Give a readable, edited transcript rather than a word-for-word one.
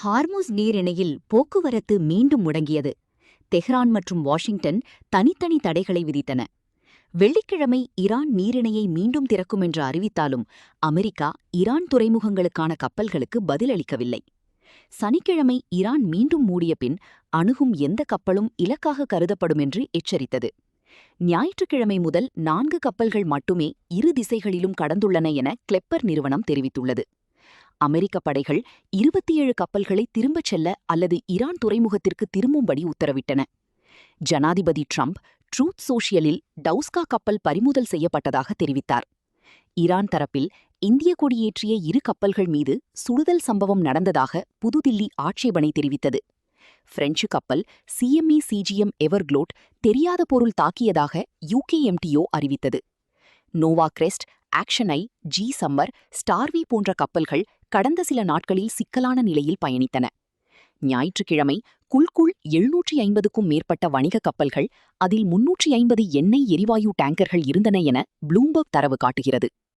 Hormuz நீரிணையில் போக்குவரத்து மீண்டும் முடங்கியது. தெஹ்ரான் மற்றும் வாஷிங்டன் தனித்தனி தடைகளை விதித்தன. வெள்ளிக்கிழமை ஈரான் நீரிணையை மீண்டும் திறக்கும் என்று அறிவித்தாலும் அமெரிக்கா ஈரான் துறைமுகங்களுக்கான கப்பல்களுக்கு பதிலளிக்கவில்லை. சனிக்கிழமை ஈரான் மீண்டும் மூடிய பின் அணுகும் எந்த கப்பலும் இலக்காக கருதப்படும் என்று எச்சரித்தது. ஞாயிற்றுக்கிழமை முதல் 4 கப்பல்கள் மட்டுமே இரு திசைகளிலும் கடந்துள்ளன என கிளெப்பர் நிறுவனம் தெரிவித்துள்ளது. அமெரிக்க படைகள் 27 கப்பல்களை திரும்பச் செல்ல அல்லது ஈரான் துறைமுகத்திற்கு திரும்பும்படி உத்தரவிட்டன. ஜனாதிபதி ட்ரம்ப் ட்ரூத் சோஷியலில் டவுஸ்கா கப்பல் பறிமுதல் செய்யப்பட்டதாக தெரிவித்தார். ஈரான் தரப்பில் இந்திய கொடியேற்றிய 2 கப்பல்கள் மீது சுடுதல் சம்பவம் நடந்ததாக புதுதில்லி ஆட்சேபனை தெரிவித்தது. பிரெஞ்சு கப்பல் CME-CGM எவர்க்ளோட் தெரியாத பொருள் தாக்கியதாக UKMTO அறிவித்தது. Nova Crest, Action I, G Summer, ஸ்டார்வி போன்ற கப்பல்கள் கடந்த சில நாட்களில் சிக்கலான நிலையில் பயணித்தன. ஞாயிற்றுக்கிழமை குல்குல் 750க்கும் மேற்பட்ட வணிக கப்பல்கள், அதில் 350 எண்ணெய் எரிவாயு டேங்கர்கள் இருந்தன என ப்ளூம்பர்க் தரவு காட்டுகிறது.